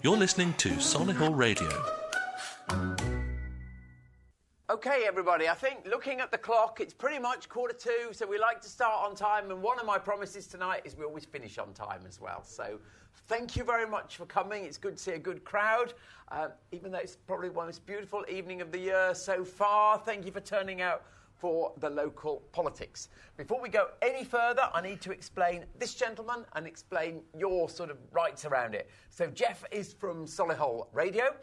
You're listening to Solihull Radio. OK, everybody, I think looking at the clock, it's pretty much 2:45, so we like to start on time, and one of my promises tonight is we always finish on time as well. So thank you very much for coming. It's good to see a good crowd, even though it's probably one of the most beautiful evening of the year so far. Thank you for turning out for the local politics. Before we go any further, I need to explain this gentleman and explain your sort of rights around it. So Jeff is from Solihull Radio.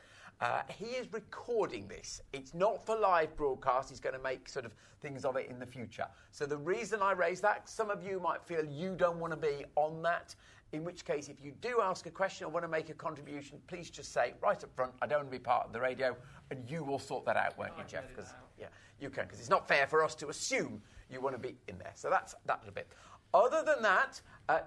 He is recording this. It's not for live broadcast. He's going to make sort of things of it in the future. So the reason I raise that, some of you might feel you don't want to be on that, in which case if you do ask a question or want to make a contribution, please just say right up front, I don't want to be part of the radio, and you will sort that out, won't you, Jeff? Because yeah, you can, because it's not fair for us to assume you want to be in there. So that's that little bit. Other than that,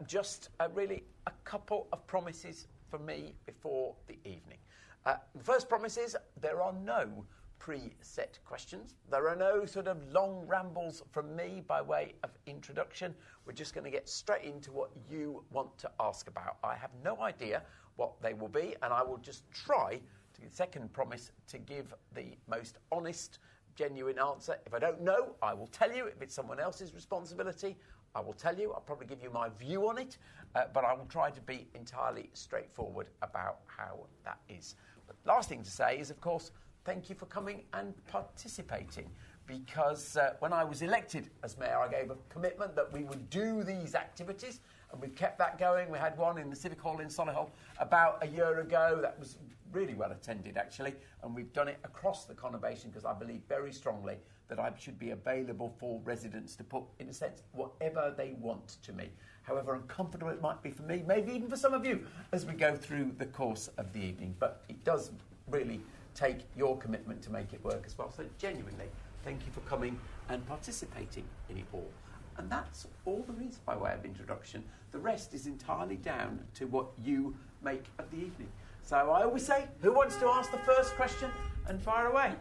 just really a couple of promises from me before the evening. The first promise is there are no pre-set questions. There are no sort of long rambles from me by way of introduction. We're just going to get straight into what you want to ask about. I have no idea what they will be, and I will just try to get the second promise to give the most honest, genuine answer. If I don't know, I will tell you. If it's someone else's responsibility, I will tell you. I'll probably give you my view on it, but I will try to be entirely straightforward about how that is. But last thing to say is, of course, thank you for coming and participating, because when I was elected as mayor, I gave a commitment that we would do these activities, and we've kept that going. We had one in the Civic Hall in Solihull about a year ago. That was really well attended, actually, and we've done it across the conurbation because I believe very strongly that I should be available for residents to put, in a sense, whatever they want to me. However uncomfortable it might be for me, maybe even for some of you, as we go through the course of the evening. But it does really take your commitment to make it work as well. So genuinely, thank you for coming and participating in it all. And that's all there is by way of introduction. The rest is entirely down to what you make of the evening. So I always say, who wants to ask the first question and fire away?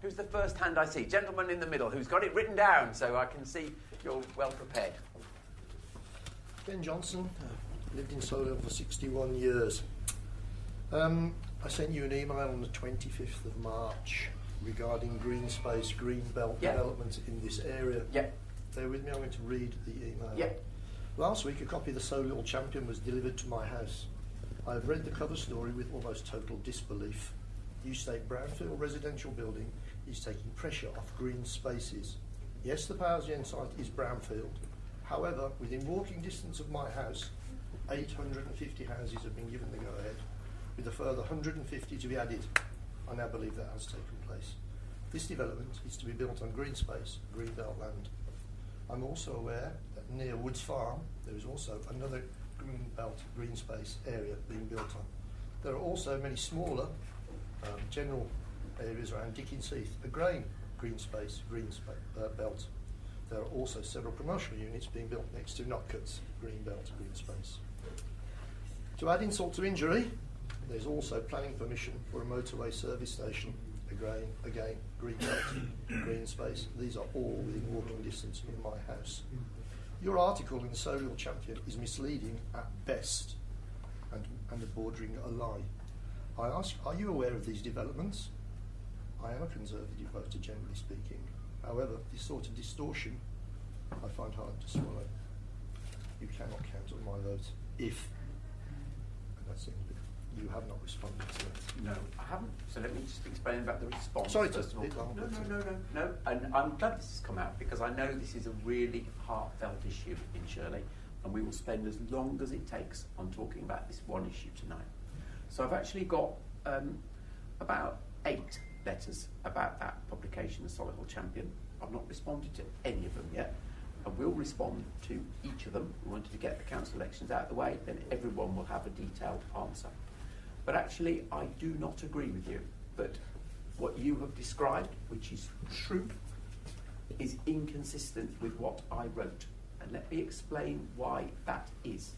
Who's the first hand I see? Gentleman in the middle, who's got it written down so I can see you're well prepared. Ben Johnson, lived in Solihull for 61 years. I sent you an email on the 25th of March regarding green space, green belt development in this area. Bear with me, I'm going to read the email. Last week, a copy of the Solihull Champion was delivered to my house. I have read the cover story with almost total disbelief. You state brownfield residential building is taking pressure off green spaces. Yes, the power gen site is brownfield. However, within walking distance of my house, 850 houses have been given the go-ahead, with a further 150 to be added. I now believe that has taken place. This development is to be built on green space, green belt land. I'm also aware that near Woods Farm, there is also another green belt, green space area being built on. There are also many smaller general areas around Dickens Heath, a green space, belt. There are also several promotional units being built next to Notcuts, green belt, green space. To add insult to injury, there's also planning permission for a motorway service station, again, green belt, green space. These are all within walking distance in my house. Your article in the Solihull Champion is misleading at best and bordering a lie. I ask, are you aware of these developments? I am a Conservative voter, generally speaking. However, this sort of distortion I find hard to swallow. You cannot count on my vote if, and that seems you have not responded to it. No, I haven't. So let me just explain about the response. Sorry first to... of all. No. And I'm glad this has come out, because I know this is a really heartfelt issue in Shirley, and we will spend as long as it takes on talking about this one issue tonight. So I've actually got about 8 letters about that publication, the Solihull Champion. I've not responded to any of them yet. I will respond to each of them. We wanted to get the council elections out of the way, then everyone will have a detailed answer. But actually, I do not agree with you that what you have described, which is true, is inconsistent with what I wrote. And let me explain why that is.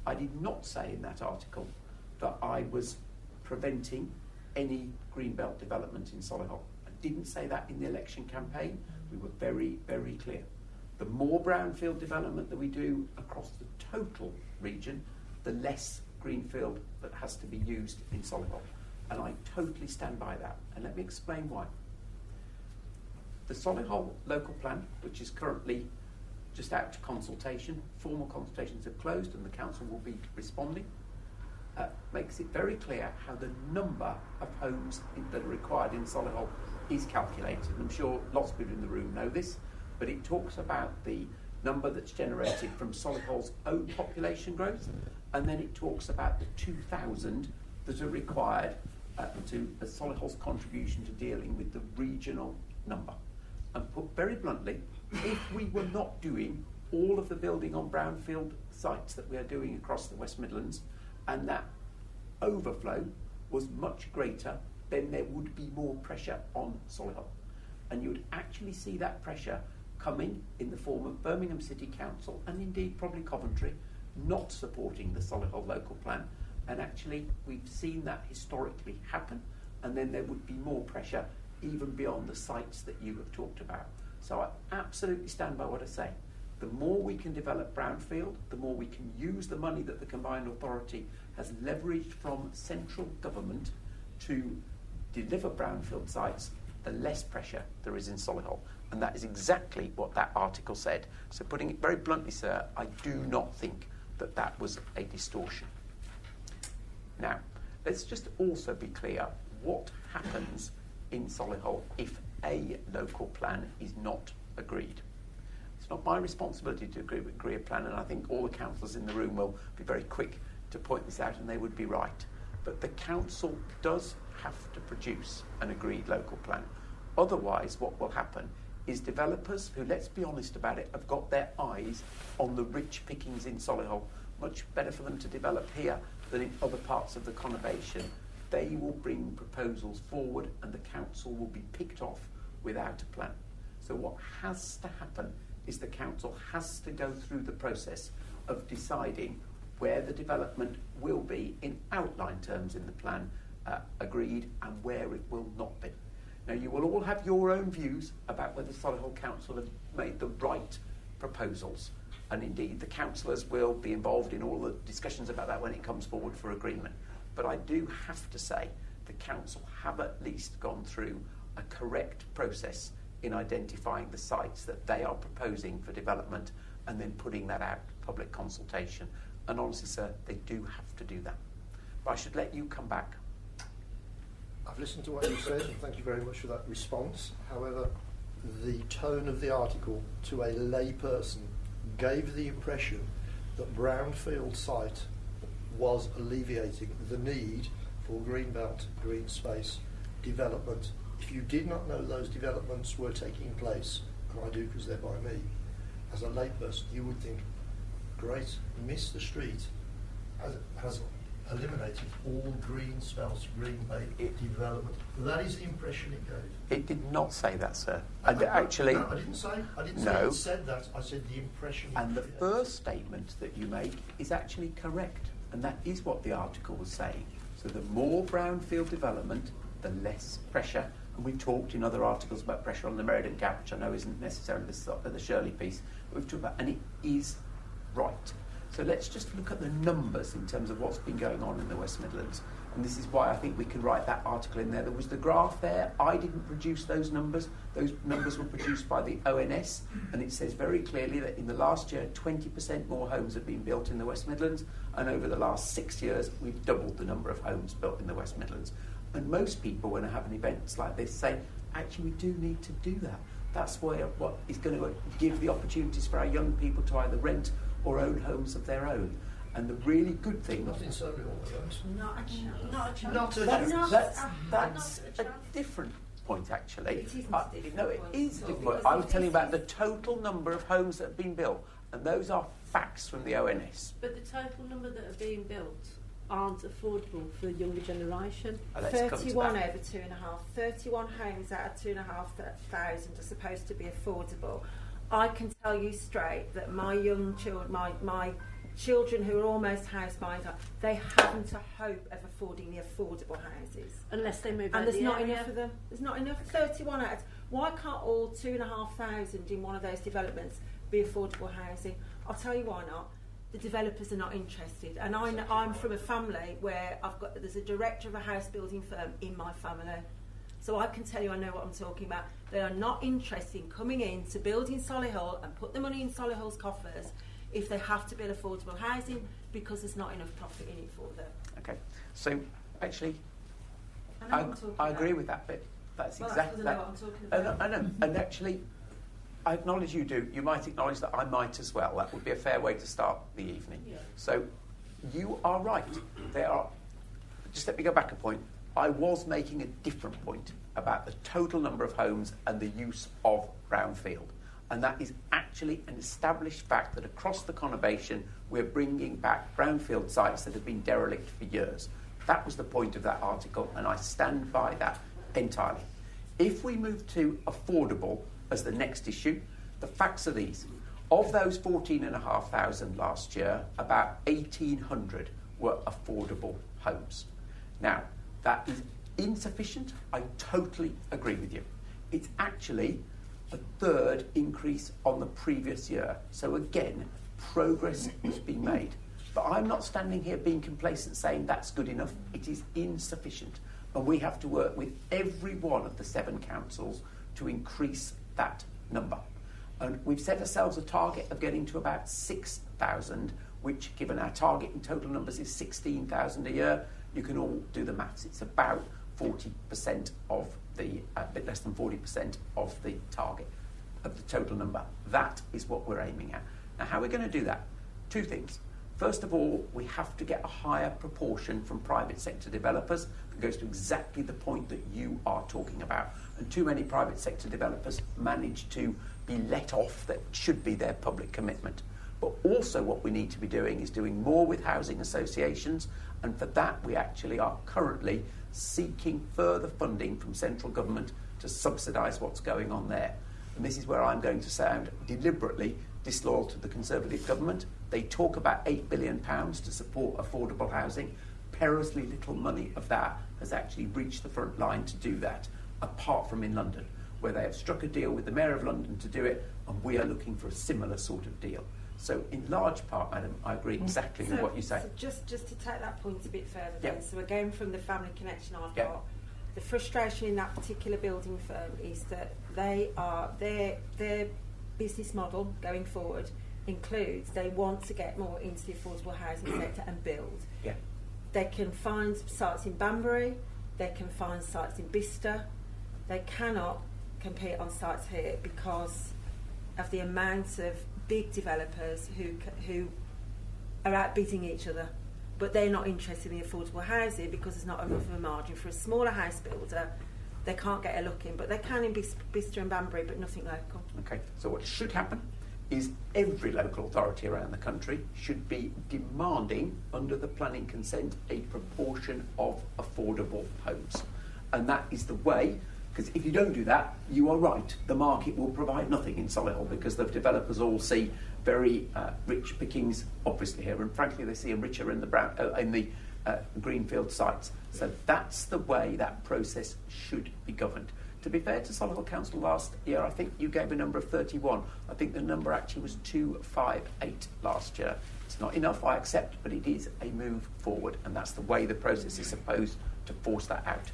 I did not say in that article that I was preventing any greenbelt development in Solihull. I didn't say that in the election campaign. We were very, very clear. The more brownfield development that we do across the total region, the less greenfield that has to be used in Solihull. And I totally stand by that. And let me explain why. The Solihull local plan, which is currently just out to consultation, formal consultations have closed and the council will be responding, makes it very clear how the number of homes that are required in Solihull is calculated. I'm sure lots of people in the room know this, but it talks about the number that's generated from Solihull's own population growth, and then it talks about the 2,000 that are required to Solihull's contribution to dealing with the regional number. And put very bluntly, if we were not doing all of the building on brownfield sites that we are doing across the West Midlands, and that overflow was much greater, then there would be more pressure on Solihull. And you would actually see that pressure coming in the form of Birmingham City Council, and indeed probably Coventry, not supporting the Solihull local plan. And actually we've seen that historically happen, and then there would be more pressure even beyond the sites that you have talked about. So I absolutely stand by what I say. The more we can develop brownfield, the more we can use the money that the combined authority has leveraged from central government to deliver brownfield sites, the less pressure there is in Solihull. And that is exactly what that article said. So putting it very bluntly, sir, I do not think that that was a distortion. Now, let's just also be clear what happens in Solihull if a local plan is not agreed. It's not my responsibility to agree a plan, and I think all the councillors in the room will be very quick to point this out, and they would be right. But the council does have to produce an agreed local plan. Otherwise, what will happen is developers who, let's be honest about it, have got their eyes on the rich pickings in Solihull. Much better for them to develop here than in other parts of the conurbation. They will bring proposals forward and the council will be picked off without a plan. So what has to happen is the council has to go through the process of deciding where the development will be in outline terms in the plan agreed and where it will not be. Now, you will all have your own views about whether Solihull Council have made the right proposals, and indeed the councillors will be involved in all the discussions about that when it comes forward for agreement. But I do have to say the council have at least gone through a correct process in identifying the sites that they are proposing for development and then putting that out to public consultation. And honestly, sir, they do have to do that. But I should let you come back. I've listened to what you said, and thank you very much for that response. However, the tone of the article to a lay person gave the impression that brownfield site was alleviating the need for greenbelt, green space development. If you did not know those developments were taking place, and I do because they're by me, as a layperson, you would think, great, Mr. Street has eliminated all green space, green development. That is the impression it gave. It did not say that, sir. Actually, no, I didn't say no. It said that. I said the impression. And the first statement that you make is actually correct, and that is what the article was saying. So the more brownfield development, the less pressure. And we've talked in other articles about pressure on the Meriden Gap, which I know isn't necessarily the Shirley piece, but we've talked about, and it is right. So let's just look at the numbers in terms of what's been going on in the West Midlands. And this is why I think we could write that article in there. There was the graph there. I didn't produce those numbers. Those numbers were produced by the ONS. And it says very clearly that in the last year, 20% more homes have been built in the West Midlands. And over the last 6 years, we've doubled the number of homes built in the West Midlands. And most people, when I have an event like this, say, actually, we do need to do that. That's what is going to give the opportunities for our young people to either rent or own homes of their own. And the really good thing... Not in Solihull, Not a chance. Not a chance. That's a different point, actually. It isn't a different no, it point. is a different point. I was telling you about the total number of homes that have been built, and those are facts from the ONS. But the total number that are being built aren't affordable for the younger generation. 31 over 2.5. 31 homes out of 2,500 are supposed to be affordable. I can tell you straight that my young children, my children who are almost housebound, they haven't a hope of affording the affordable houses. Unless they move and out there's the not area. enough of them. There's not enough. 31 out. Why can't all 2,500 in one of those developments be affordable housing? I'll tell you why not. the developers are not interested. And I'm from a family where there's a director of a house building firm in my family. So I can tell you I know what I'm talking about. They are not interested in coming in to build in Solihull and put the money in Solihull's coffers if they have to build affordable housing because there's not enough profit in it for them. Okay, so actually, I know what I'm talking I about. agree with that bit. That's Well, exactly that's 'cause I know what I'm talking about. I know. And actually, I acknowledge you do. You might acknowledge that I might as well. That would be a fair way to start the evening. Yeah. So, you are right. They are. Just let me go back a point. I was making a different point about the total number of homes and the use of brownfield. And that is actually an established fact that across the conurbation we're bringing back brownfield sites that have been derelict for years. That was the point of that article, and I stand by that entirely. If we move to affordable as the next issue, the facts are these. Of those 14,500 last year, about 1,800 were affordable homes. Now, that is insufficient. I totally agree with you. It's actually a third increase on the previous year. So again, progress has been made. But I'm not standing here being complacent saying that's good enough. It is insufficient. And we have to work with every one of the 7 councils to increase that number. And we've set ourselves a target of getting to about 6,000, which, given our target in total numbers is 16,000 a year, you can all do the maths. It's about 40% of the, a bit less than 40% of the target of the total number. That is what we're aiming at. Now, how are we going to do that? 2 things. First of all, we have to get a higher proportion from private sector developers. It goes to exactly the point that you are talking about. And too many private sector developers manage to be let off that should be their public commitment. But also what we need to be doing is doing more with housing associations, and for that we actually are currently seeking further funding from central government to subsidise what's going on there. And this is where I'm going to sound deliberately disloyal to the Conservative government. They talk about £8 billion to support affordable housing. Perilously little money of that has actually reached the front line to do that, apart from in London, where they have struck a deal with the Mayor of London to do it, and we are looking for a similar sort of deal. So in large part, Madam, I agree exactly with what you say. So just to take that point a bit further Yep. then, so again from the family connection I've Yep. got, the frustration in that particular building firm is that their business model going forward includes they want to get more into the affordable housing sector and build. Yeah. They can find sites in Banbury, they can find sites in Bicester, they cannot compete on sites here because of the amount of big developers who are outbidding each other, but they're not interested in affordable housing because there's not enough of a margin. For a smaller house builder, they can't get a look in, but they can in Bicester and Banbury, but nothing local. Okay, so what should happen is every local authority around the country should be demanding, under the planning consent, a proportion of affordable homes. And that is the way, because if you don't do that, you are right, the market will provide nothing in Solihull because the developers all see very rich pickings, obviously here, and frankly they see them richer in the greenfield sites. So that's the way that process should be governed. To be fair to Solihull Council last year, I think you gave a number of 31. I think the number actually was 258 last year. It's not enough, I accept, but it is a move forward, and that's the way the process is supposed to force that out.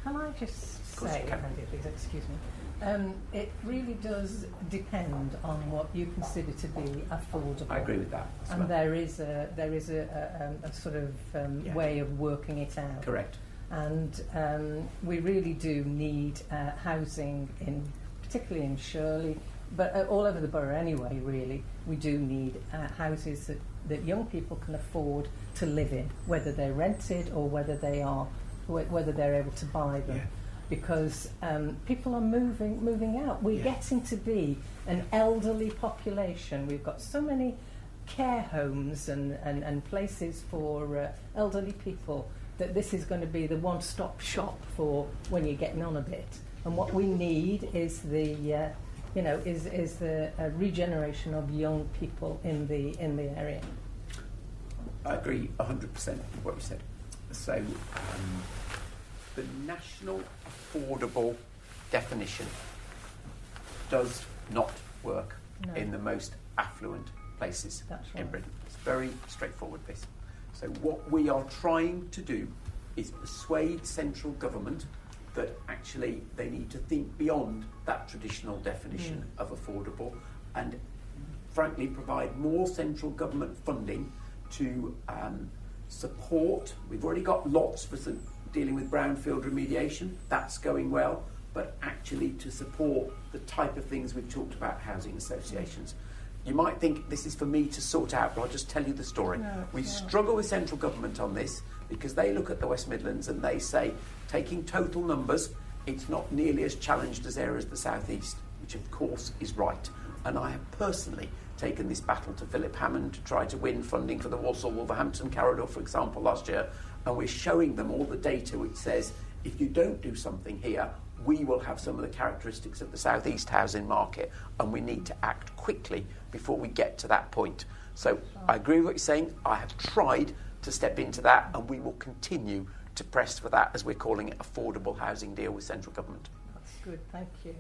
Can I just course say, you can. Andy, please excuse me, it really does depend on what you consider to be affordable. I agree with that as And well. there is a sort of Yeah. way of working it out. Correct. And we really do need housing, particularly in Shirley, but all over the borough anyway, really. We do need houses that young people can afford to live in, whether they're rented or whether they're able to buy them. Yeah. Because people are moving out. We're Yeah. getting to be an elderly population. We've got so many care homes and places for elderly people that this is going to be the one-stop shop for when you're getting on a bit. And what we need is the regeneration of young people in the area. I agree 100% with what you said. So the national affordable definition does not work No. in the most affluent places That's in right. Britain. It's very straightforward, this. So what we are trying to do is persuade central government that actually they need to think beyond that traditional definition of affordable and frankly provide more central government funding to support. We've already got lots for dealing with brownfield remediation, that's going well, but actually to support the type of things we've talked about, housing associations. You might think this is for me to sort out, but I'll just tell you the story. No, We it's not. struggle with central government on this because they look at the West Midlands and they say, taking total numbers, it's not nearly as challenged as areas of the South East, which of course is right. And I have personally taken this battle to Philip Hammond to try to win funding for the Walsall-Wolverhampton corridor, for example, last year. And we're showing them all the data which says, if you don't do something here, we will have some of the characteristics of the South East housing market, and we need to act quickly before we get to that point. So I agree with what you're saying. I have tried to step into that, and we will continue to press for that, as we're calling it, affordable housing deal with central government. That's good, thank you.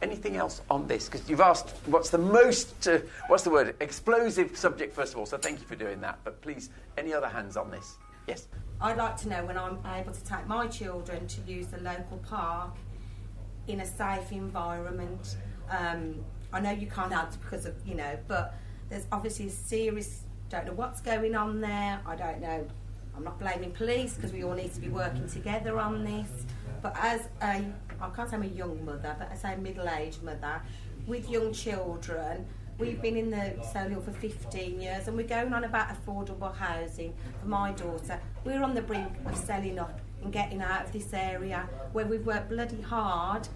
Anything else on this? Because you've asked what's the most, explosive subject, first of all, so thank you for doing that. But please, any other hands on this? Yes. I'd like to know when I'm able to take my children to use the local park in a safe environment. I know you can't answer because of, but there's obviously a serious, don't know what's going on there. I don't know. I'm not blaming police because we all need to be working together on this. But as I can't say I'm a young mother, but as a middle-aged mother with young children, we've been in the Solihull for 15 years and we're going on about affordable housing for my daughter. We're on the brink of selling up and getting out of this area where we've worked bloody hard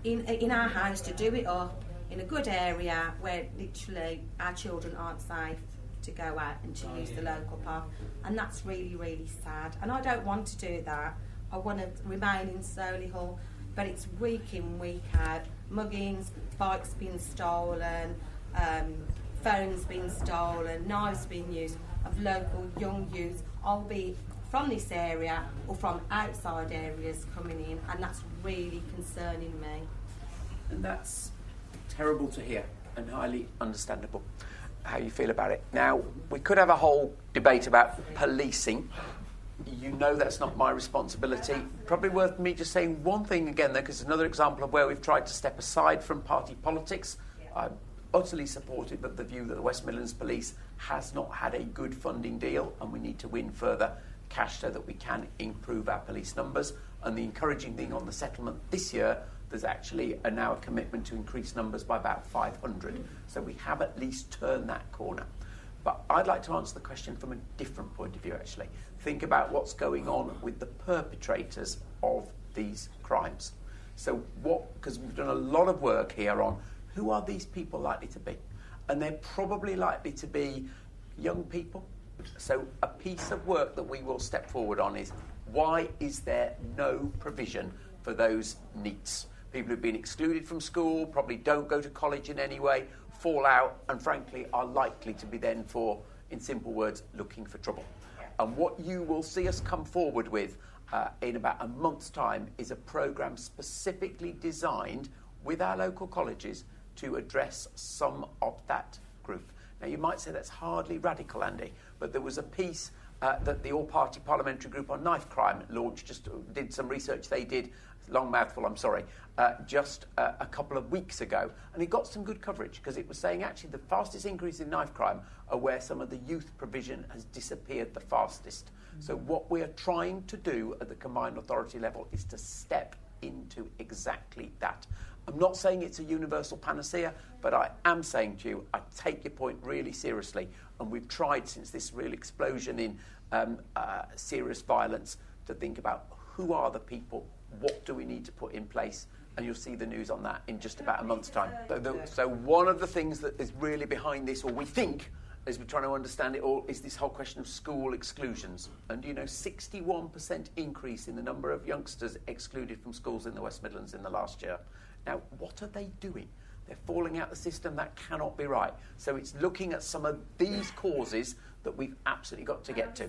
in our house to do it up in a good area where literally our children aren't safe to go out and to use the local park. And that's really, really sad. And I don't want to do that. I want to remain in Solihull, but it's week in, week out. Muggings, bikes being stolen, phones being stolen, knives being used of local young youth, albeit from this area or from outside areas coming in, and that's really concerning me. And that's terrible to hear and highly understandable how you feel about it. Now, we could have a whole debate about policing. You know that's not my responsibility. Probably worth me just saying one thing again there, because it's another example of where we've tried to step aside from party politics. I'm utterly supportive of the view that the West Midlands Police has not had a good funding deal, and we need to win further cash so that we can improve our police numbers. And the encouraging thing on the settlement this year, there's actually now a commitment to increase numbers by about 500. So we have at least turned that corner. But I'd like to answer the question from a different point of view, actually. Think about what's going on with the perpetrators of these crimes. So because we've done a lot of work here on who are these people likely to be? And they're probably likely to be young people. So a piece of work that we will step forward on is, why is there no provision for those NEETs? People who've been excluded from school, probably don't go to college in any way, fall out, and frankly are likely to be then in simple words, looking for trouble. And what you will see us come forward with in about a month's time is a programme specifically designed with our local colleges to address some of that group. Now, you might say that's hardly radical, Andy, but there was a piece that the All-Party Parliamentary Group on Knife Crime launched, just did some research they did, long mouthful, I'm sorry, just a couple of weeks ago. And it got some good coverage because it was saying actually the fastest increase in knife crime are where some of the youth provision has disappeared the fastest. So what we are trying to do at the combined authority level is to step into exactly that. I'm not saying it's a universal panacea, but I am saying to you, I take your point really seriously. And we've tried since this real explosion in serious violence to think about who are the people, what do we need to put in place, and you'll see the news on that in just about a month's time. So one of the things that is really behind this, or we think, as we're trying to understand it all, is this whole question of school exclusions. And 61% increase in the number of youngsters excluded from schools in the West Midlands in the last year. Now, what are they doing? They're falling out the system. That cannot be right. So it's looking at some of these causes that we've absolutely got to get to.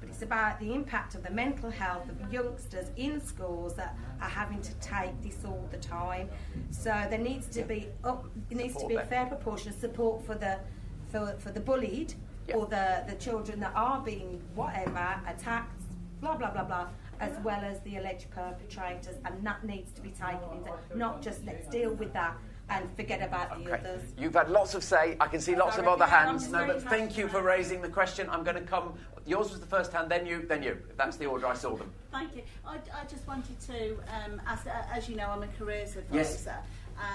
but it's about the impact of the mental health of youngsters in schools that are having to take this all the time. So there needs to be a fair proportion of support for the bullied or the children that are being whatever attacked, blah blah blah blah, as well as the alleged perpetrators, and that needs to be taken into, not just let's deal with that and forget about the others. You've had lots of say. I can see lots of other hands. No, but thank you for raising the question. I'm going to come. Yours was the first hand, then you. That's the order I saw them. Thank you. I just wanted to, as you know, I'm a careers advisor,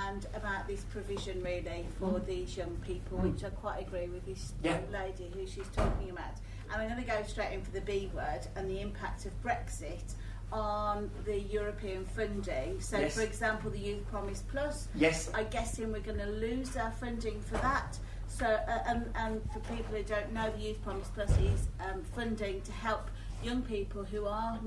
and about this provision really for these young people, which I quite agree with this lady who she's talking about. And I'm going to go straight in for the B word and the impact of Brexit on the European funding. So, for example, the Youth Promise Plus. Yes. I'm guessing we're going to lose our funding for that. So, and for people who don't know, the Youth Promise Plus is funding to help young people who aren't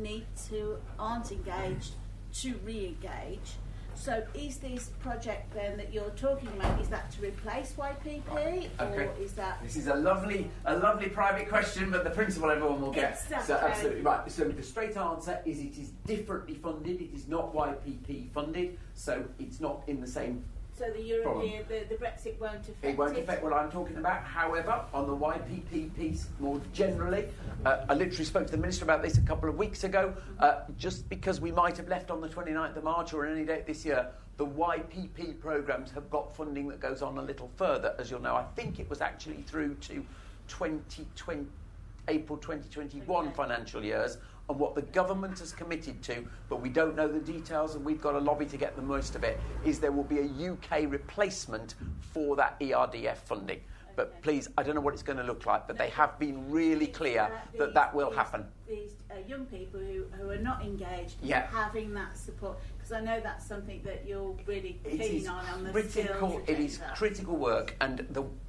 engaged to re-engage. So is this project then that you're talking about, is that to replace YPP or is that... This is a lovely private question, but the principle everyone will get. Exactly. So absolutely right. So the straight answer is it is differently funded. It is not YPP funded, so it's not in the same... So the European, the Brexit won't affect it? It won't affect what I'm talking about. However, on the YPP piece more generally, I literally spoke to the Minister about this a couple of weeks ago. Just because we might have left on the 29th of March or any date this year, the YPP programmes have got funding that goes on a little further, as you'll know. I think it was actually through to April 2021 financial years, and what the government has committed to, but we don't know the details and we've got a lobby to get the most of it, is there will be a UK replacement for that ERDF funding. But please, I don't know what it's going to look like, but they have been really clear that will happen. These young people who are not engaged, having that support, because I know that's something that you're really keen on the skills It is critical work, and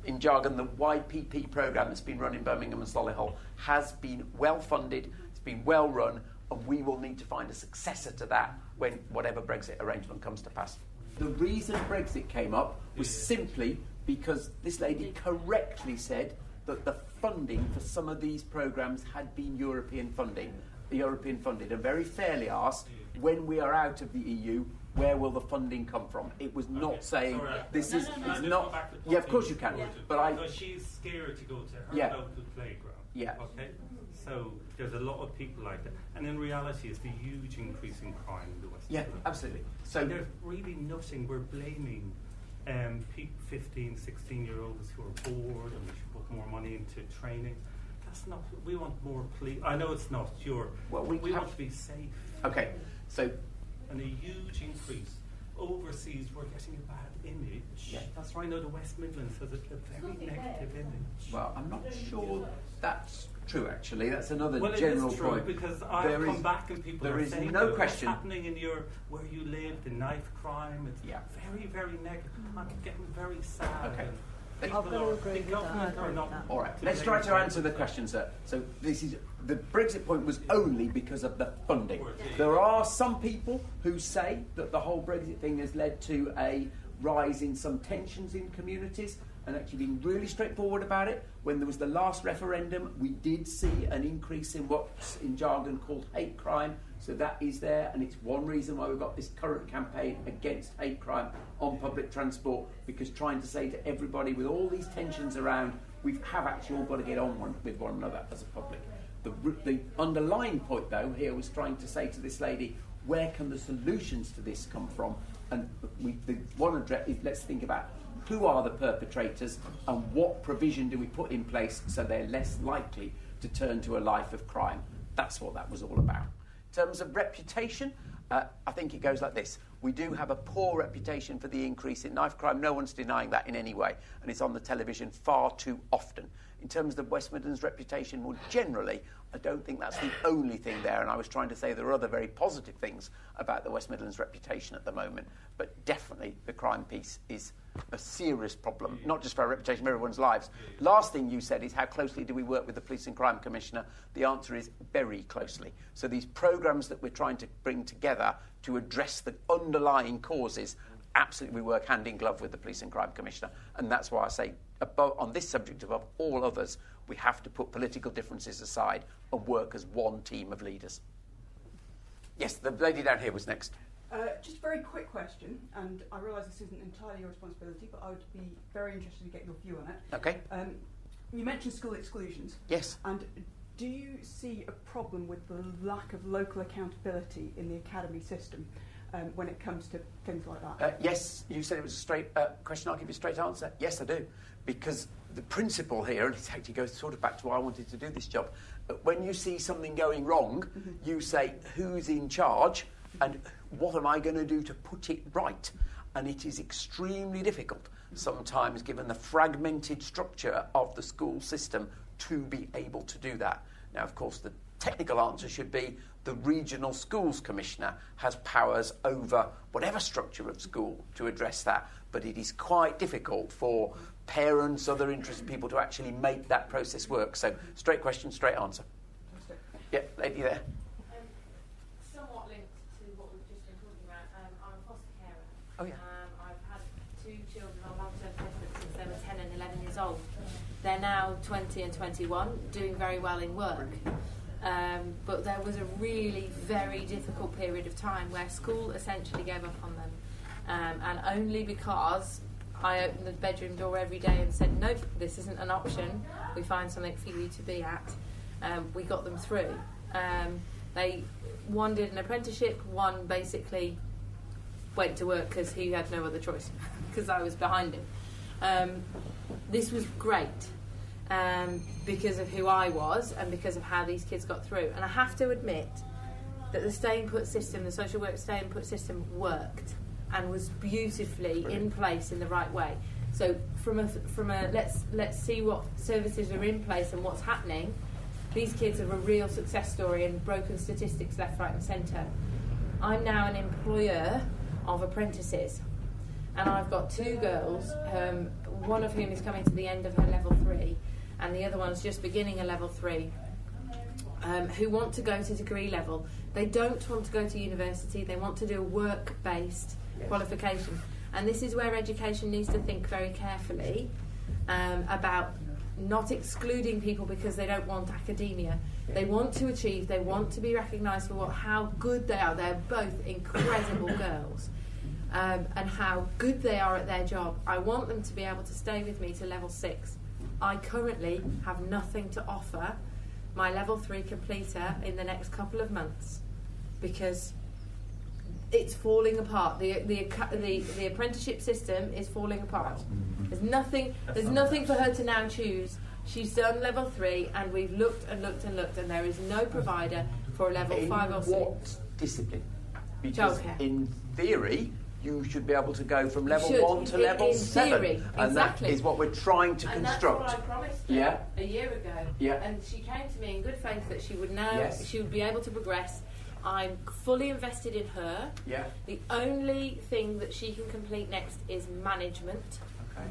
in jargon, the YPP programme that's been run in Birmingham and Solihull has been well funded, it's been well run, and we will need to find a successor to that when whatever Brexit arrangement comes to pass. The reason Brexit came up was simply because this lady correctly said that the funding for some of these programmes had been European funded, and very fairly asked, when we are out of the EU, where will the funding come from? It was not saying this is not. Yeah, of course you can. Yeah. But she's scared to go to her local playground. Yeah. Okay. So there's a lot of people like that, and in reality, it's the huge increase in crime in the West Midlands. Yeah, absolutely. So and there's really nothing. We're blaming 15, 16-year-olds who are bored, and we should put more money into training. That's not. We want more police. I know it's not your. Well, we want to be safe. Okay, so. And a huge increase. Overseas, we're getting a bad image. Yeah, that's right. I know the West Midlands has a very negative image. Well, I'm not sure that's true, actually. That's another general general point. Well, it is true, point. Because I've come back and people are saying no what's question. happening in where you live, the knife crime, it's very, very negative. I'm getting very sad. Okay. I've got to agree with that. All right, let's try to answer the question, sir. So the Brexit point was only because of the funding. There are some people who say that the whole Brexit thing has led to a rise in some tensions in communities, and actually being really straightforward about it. When there was the last referendum, we did see an increase in what's in jargon called hate crime. So that is there, and it's one reason why we've got this current campaign against hate crime on public transport, because trying to say to everybody with all these tensions around, we have actually all got to get on with one another as a public. The underlying point, though, here was trying to say to this lady, where can the solutions to this come from? And the one address is, let's think about who are the perpetrators and what provision do we put in place so they're less likely to turn to a life of crime. That's what that was all about. In terms of reputation, I think it goes like this. We do have a poor reputation for the increase in knife crime. No one's denying that in any way, and it's on the television far too often. In terms of West Midlands' reputation more generally, I don't think that's the only thing there, and I was trying to say there are other very positive things about the West Midlands' reputation at the moment, but definitely the crime piece is a serious problem, not just for our reputation, but everyone's lives. Last thing you said is how closely do we work with the Police and Crime Commissioner? The answer is very closely. So these programmes that we're trying to bring together to address the underlying causes, absolutely we work hand in glove with the Police and Crime Commissioner, and that's why I say on this subject above all others, we have to put political differences aside and work as one team of leaders. Yes, the lady down here was next. Just a very quick question, and I realise this isn't entirely your responsibility, but I would be very interested to get your view on it. Okay. You mentioned school exclusions. Yes. And do you see a problem with the lack of local accountability in the academy system when it comes to things like that? Yes, you said it was a straight question. I'll give you a straight answer. Yes, I do. Because the principle here, and it actually goes sort of back to why I wanted to do this job, when you see something going wrong, you say, who's in charge and what am I going to do to put it right? And it is extremely difficult sometimes, given the fragmented structure of the school system, to be able to do that. Now, of course, the technical answer should be the regional schools commissioner has powers over whatever structure of school to address that, but it is quite difficult for parents, other interested people to actually make that process work. So, straight question, straight answer. Yeah, lady there. Somewhat linked to what we've just been talking about, I'm a foster carer. Oh, yeah. I've had 2 children on long-term placement since they were 10 and 11 years old. They're now 20 and 21, doing very well in work. But there was a really very difficult period of time where school essentially gave up on them. And only because I opened the bedroom door every day and said, nope, this isn't an option, we find something for you to be at, we got them through. One did an apprenticeship, one basically went to work because he had no other choice, because I was behind him. This was great. Because of who I was and because of how these kids got through. And I have to admit that the stay and put system, the social work stay and put system worked and was beautifully in place in the right way. So from a let's see what services are in place and what's happening, these kids are a real success story and broken statistics left, right and centre. I'm now an employer of apprentices. And I've got 2 girls, one of whom is coming to the end of her level 3, and the other one's just beginning a level 3, who want to go to degree level. They don't want to go to university, they want to do a work-based qualification. And this is where education needs to think very carefully about not excluding people because they don't want academia. They want to achieve, they want to be recognised for how good they are. They're both incredible girls. And how good they are at their job. I want them to be able to stay with me to level 6. I currently have nothing to offer my level 3 completer in the next couple of months because it's falling apart. The apprenticeship system is falling apart. There's nothing for her to now choose. She's done level 3 and we've looked and looked and looked and there is no provider for a level 5 or 6. What discipline? Because childcare. In theory, you should be able to go from level 1 to level in 7. Theory, and exactly. that is what we're trying to and construct. That's what I promised her a year ago. Yeah. And she came to me in good faith that she would know, Yes. she would be able to progress. I'm fully invested in her. Yeah. The only thing that she can complete next is management. Okay.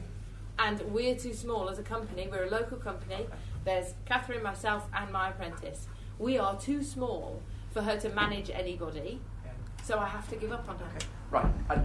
And we're too small as a company. We're a local company. There's Catherine, myself, and my apprentice. We are too small for her to manage anybody. So I have to give up on her. Okay. Right. And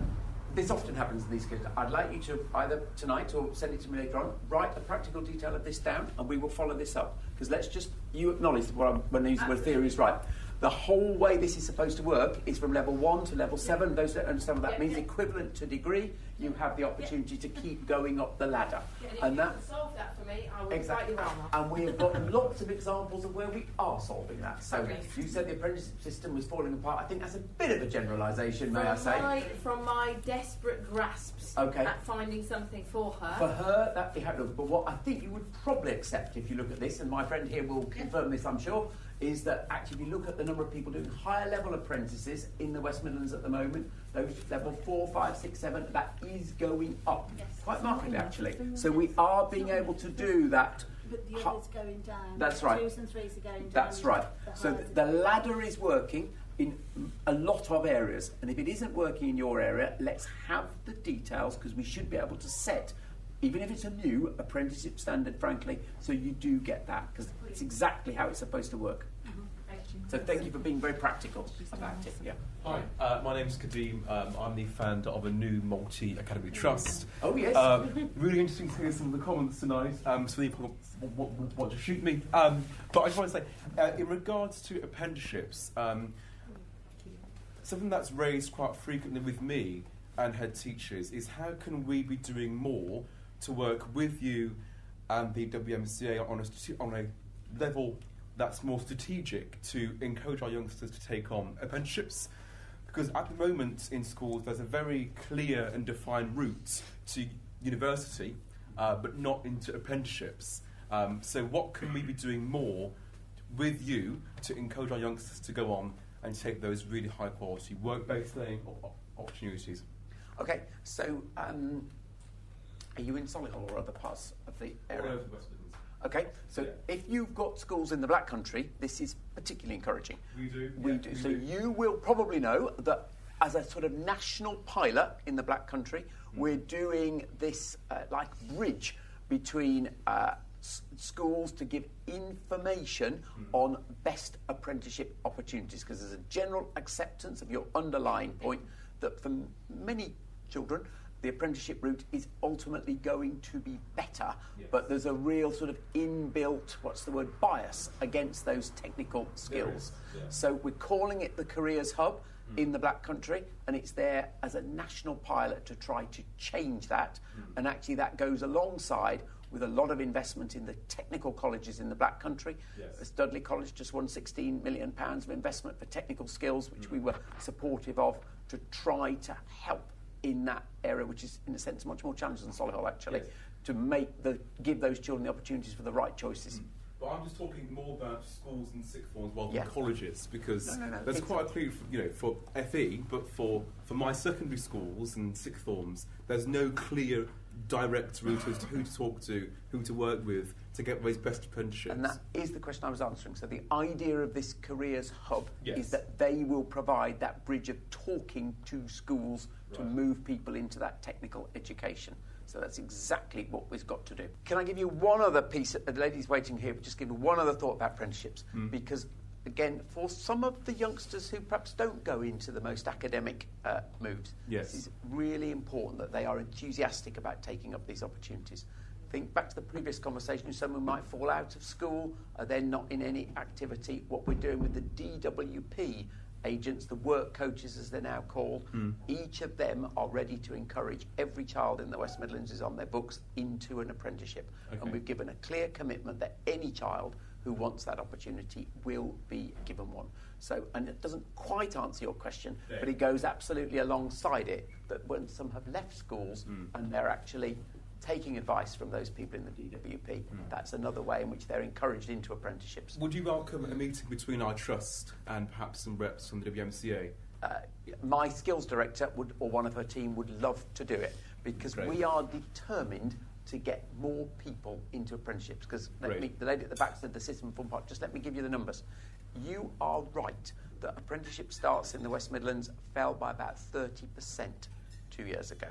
this often happens in these cases. I'd like you to either tonight or send it to me later on, write the practical detail of this down and we will follow this up. Because you acknowledge when these theory is right. The whole way this is supposed to work is from level 1 to level 7. Those that understand what that means, equivalent to degree, you have the opportunity to keep going up the ladder. And if you can solve that for me, I will exactly. write you And we have got lots of examples of where we are solving that. So you said the apprenticeship system was falling apart. I think that's a bit of a generalisation, may I say. From my desperate grasps at finding something for her. For her, that be happening. But what I think you would probably accept if you look at this, and my friend here will confirm this, I'm sure, is that actually if you look at the number of people doing higher level apprentices in the West Midlands at the moment, those level 4, 5, 6, 7, that is going up quite markedly actually. So we are being able to do that. But the others going down. That's right. 2s and 3s are going down. That's right. So the ladder is working in a lot of areas, and if it isn't working in your area, let's have the details because we should be able to set, even if it's a new apprenticeship standard, frankly, so you do get that because it's exactly how it's supposed to work. Thank you. So thank you for being very practical about it. Yeah. Hi, my name's Kadeem. I'm the founder of a new multi-academy trust. Oh, yes. Really interesting to hear some of the comments tonight. So people want to shoot me. But I just want to say, in regards to apprenticeships, something that's raised quite frequently with me and head teachers is how can we be doing more to work with you and the WMCA on a level that's more strategic to encourage our youngsters to take on apprenticeships? Because at the moment in schools there's a very clear and defined route to university, but not into apprenticeships. So what can we be doing more with you to encourage our youngsters to go on and take those really high quality work-based learning opportunities? Okay, so are you in Solihull or other parts of the area? All over the West Midlands. Okay, so if you've got schools in the Black Country, this is particularly encouraging. We do. So you will probably know that as a sort of national pilot in the Black Country, we're doing this like bridge between schools to give information on best apprenticeship opportunities, because there's a general acceptance of your underlying point that for many children the apprenticeship route is ultimately going to be better, but there's a real sort of inbuilt, bias against those technical skills. So we're calling it the Careers Hub in the Black Country, and it's there as a national pilot to try to change that, and actually that goes alongside with a lot of investment in the technical colleges in the Black Country. As Dudley College just won £16 million of investment for technical skills, which we were supportive of, to try to help in that area, which is in a sense much more challenging than Solihull actually, to give those children the opportunities for the right choices. But I'm just talking more about schools and sixth forms rather than colleges, because there's quite a clear, for FE, but for my secondary schools and sixth forms, there's no clear direct route as to who to talk to, who to work with to get those best apprenticeships. And that is the question I was answering. So the idea of this Careers Hub is that they will provide that bridge of talking to schools to move people into that technical education. So that's exactly what we've got to do. Can I give you one other piece? The lady's waiting here, but just give you one other thought about apprenticeships. Because, again, for some of the youngsters who perhaps don't go into the most academic moves, this is really important that they are enthusiastic about taking up these opportunities. Think back to the previous conversation, someone might fall out of school, are then not in any activity. What we're doing with the DWP agents, the work coaches as they're now called, each of them are ready to encourage every child in the West Midlands is on their books into an apprenticeship. And we've given a clear commitment that any child who wants that opportunity will be given one. So, and it doesn't quite answer your question, but it goes absolutely alongside it, that when some have left schools and they're actually taking advice from those people in the DWP, that's another way in which they're encouraged into apprenticeships. Would you welcome a meeting between our trust and perhaps some reps from the WMCA? My skills director or one of her team would love to do it, because we are determined to get more people into apprenticeships. Because the lady at the back said the system fun part. Just let me give you the numbers. You are right that apprenticeship starts in the West Midlands fell by about 30% 2 years ago.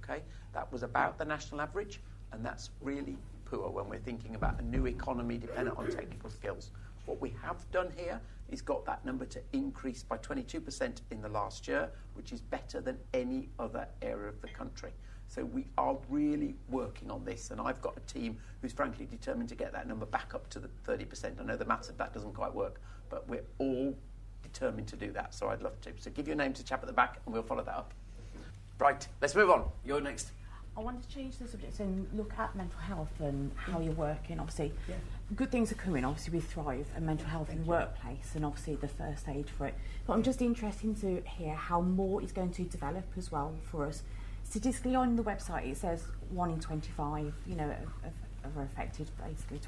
Okay, that was about the national average, and that's really poor when we're thinking about a new economy dependent on technical skills. What we have done here is got that number to increase by 22% in the last year, which is better than any other area of the country. So we are really working on this, and I've got a team who's frankly determined to get that number back up to the 30%. I know the maths of that doesn't quite work, but we're all determined to do that, so I'd love to. So give your name to the chap at the back, and we'll follow that up. Right, let's move on. You're next. I wanted to change the subject and look at mental health and how you're working. Obviously, good things are coming. Obviously, we thrive and mental health in the workplace, and obviously the first stage for it. But I'm just interested to hear how more is going to develop as well for us. Statistically, on the website, it says 1 in 25, are affected, basically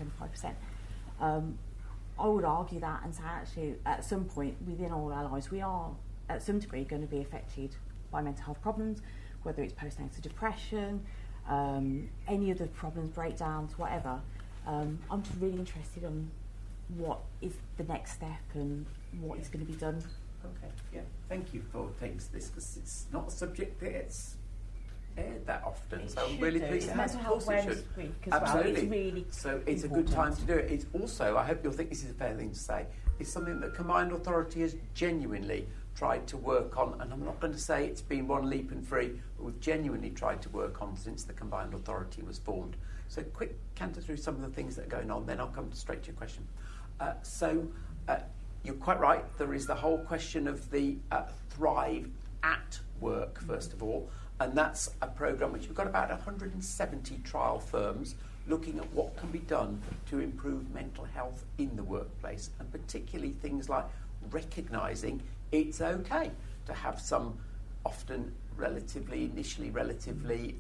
25%. I would argue that and say actually, at some point within all our lives, we are at some degree going to be affected by mental health problems, whether it's postnatal depression, any other problems, breakdowns, whatever. I'm just really interested on what is the next step and what is going to be done. Okay, thank you for taking this, because it's not a subject that's aired that often. It So I'm should really do. pleased It's it has. Mental Of Health course it Awareness should. Week as Absolutely. well. It's really so it's a good important. time to do it. It's also, I hope you'll think this is a fair thing to say, it's something that Combined Authority has genuinely tried to work on, and I'm not going to say it's been one leap and free, but we've genuinely tried to work on since the Combined Authority was formed. So quick canter through some of the things that are going on, then I'll come straight to your question. You're quite right, there is the whole question of the Thrive at Work, first of all, and that's a programme which we've got about 170 trial firms looking at what can be done to improve mental health in the workplace, and particularly things like recognising it's okay to have some often initially relatively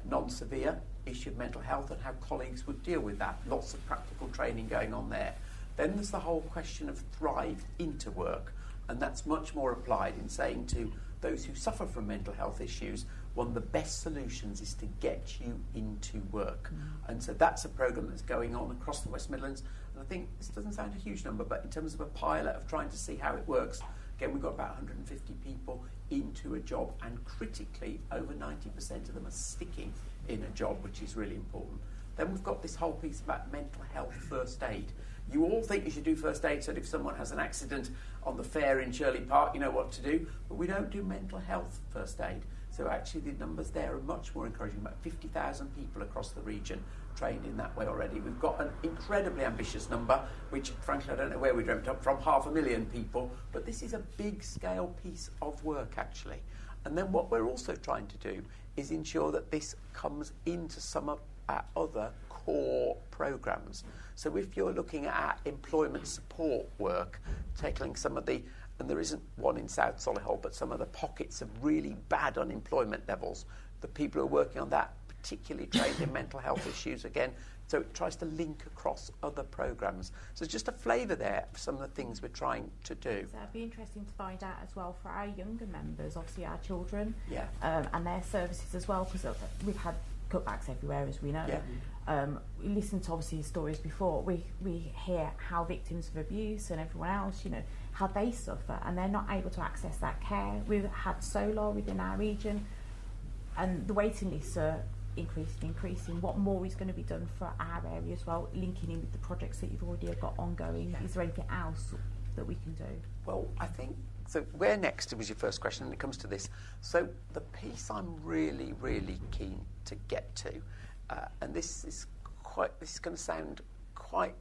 non-severe issue of mental health, and how colleagues would deal with that. Lots of practical training going on there. Then there's the whole question of Thrive into Work, and that's much more applied in saying to those who suffer from mental health issues, one of the best solutions is to get you into work. And so that's a programme that's going on across the West Midlands. And I think this doesn't sound a huge number, but in terms of a pilot of trying to see how it works, again, we've got about 150 people into a job, and critically, over 90% of them are sticking in a job, which is really important. Then we've got this whole piece about mental health first aid. You all think you should do first aid so that if someone has an accident on the fair in Shirley Park, you know what to do, but we don't do mental health first aid. So actually the numbers there are much more encouraging. About 50,000 people across the region trained in that way already. We've got an incredibly ambitious number, which frankly I don't know where we dreamt up from, 500,000 people, but this is a big scale piece of work actually. And then what we're also trying to do is ensure that this comes into some of our other core programmes. So if you're looking at employment support work, tackling some of the, and there isn't one in South Solihull, but some of the pockets of really bad unemployment levels, the people who are working on that, particularly trained in mental health issues again, so it tries to link across other programmes. So just a flavour there of some of the things we're trying to do. So it'd be interesting to find out as well for our younger members, obviously our children, and their services as well, because we've had cutbacks everywhere, as we know. We listen to obviously stories before. We hear how victims of abuse and everyone else, you know, how they suffer, and they're not able to access that care. We've had Solihull within our region, and the waiting lists are increasing. What more is going to be done for our area as well, linking in with the projects that you've already got ongoing? Is there anything else that we can do? Well, I think, so where next was your first question when it comes to this. So the piece I'm really, really keen to get to, and this is going to sound quite,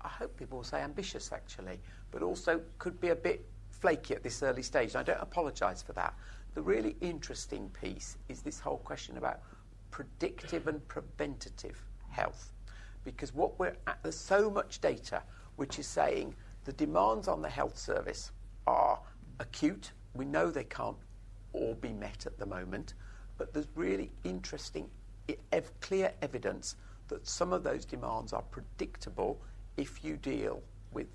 I hope people will say ambitious actually, but also could be a bit flaky at this early stage. And I don't apologise for that. The really interesting piece is this whole question about predictive and preventative health, because what we're at, there's so much data which is saying the demands on the health service are acute. We know they can't all be met at the moment, but there's really interesting, clear evidence that some of those demands are predictable if you deal with,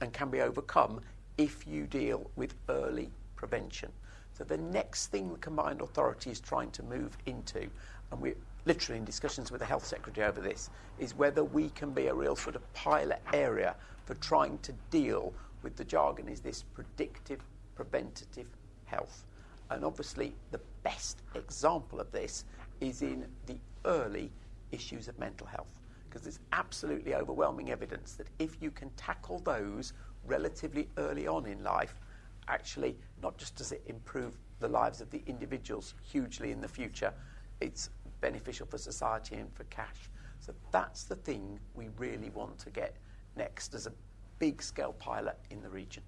and can be overcome if you deal with early prevention. So the next thing the Combined Authority is trying to move into, and we're literally in discussions with the Health Secretary over this, is whether we can be a real sort of pilot area for trying to deal with the jargon, is this predictive, preventative health. And obviously the best example of this is in the early issues of mental health, because there's absolutely overwhelming evidence that if you can tackle those relatively early on in life, actually not just does it improve the lives of the individuals hugely in the future, it's beneficial for society and for cash. So that's the thing we really want to get next as a big scale pilot in the region.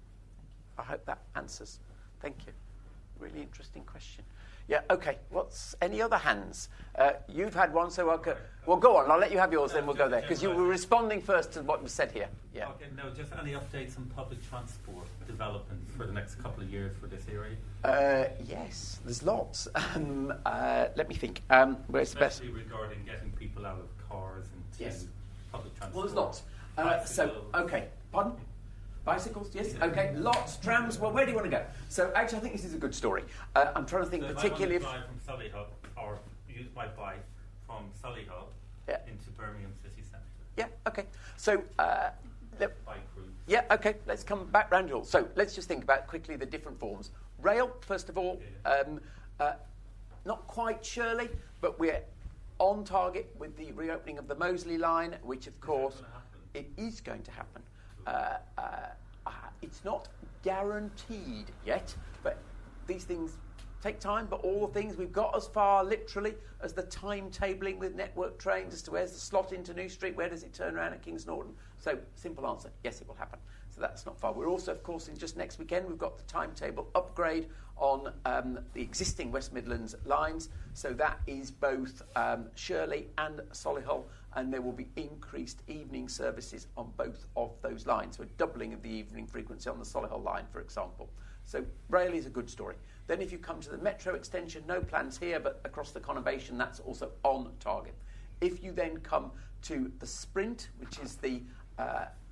I hope that answers. Thank you. Really interesting question. Yeah, okay. What's any other hands? You've had one, so well, go on. I'll let you have yours, then we'll go there, because you were responding first to what was said here. Yeah. Okay, no, just any updates on public transport development for the next couple of years for this area? Yes, there's lots. Let me think. Where's the best? Especially regarding getting people out of cars and to public transport. Well, there's lots. Okay. Pardon? Bicycles, yes, okay, lots, trams, well, where do you want to go? So, actually, I think this is a good story. I'm trying to think particularly if I want to drive from Solihull, or use my bike from Solihull into Birmingham city centre. Yeah, okay. So, bike route. Yeah, okay, let's come back round it all. So, let's just think about quickly the different forms. Rail, first of all, not quite Shirley, but we're on target with the reopening of the Moseley line, which of course it is going to happen. It's not guaranteed yet, but these things take time. But all the things we've got as far literally as the timetabling with network trains as to where's the slot into New Street, where does it turn around at Kings Norton. So simple answer, yes, it will happen. So that's not far. We're also, of course, in just next weekend, we've got the timetable upgrade on the existing West Midlands lines. So that is both Shirley and Solihull, and there will be increased evening services on both of those lines. So a doubling of the evening frequency on the Solihull line, for example. So rail is a good story. Then if you come to the Metro extension, no plans here, but across the conurbation, that's also on target. If you then come to the Sprint, which is the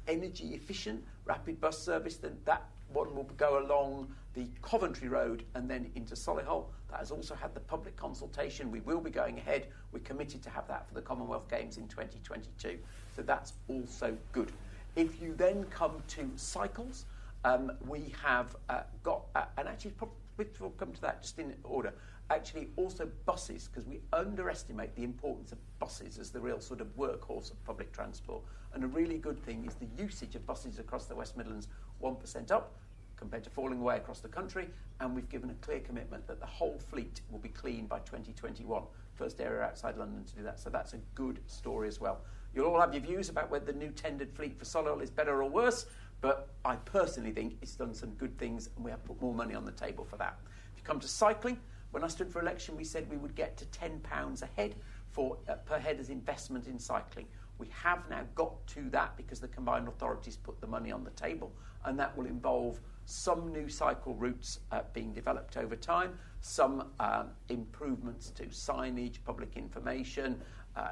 energy efficient rapid bus service, then that one will go along the Coventry Road and then into Solihull. That has also had the public consultation. We will be going ahead. We're committed to have that for the Commonwealth Games in 2022. So that's also good. If you then come to cycles, we have got, and actually we'll come to that just in order, actually also buses, because we underestimate the importance of buses as the real sort of workhorse of public transport. And a really good thing is the usage of buses across the West Midlands, 1% up compared to falling away across the country, and we've given a clear commitment that the whole fleet will be clean by 2021. First area outside London to do that, so that's a good story as well. You'll all have your views about whether the new tendered fleet for Solihull is better or worse, but I personally think it's done some good things and we have put more money on the table for that. If you come to cycling, when I stood for election, we said we would get to £10 a head for per head as investment in cycling. We have now got to that because the combined authorities put the money on the table, and that will involve some new cycle routes being developed over time, some improvements to signage, public information,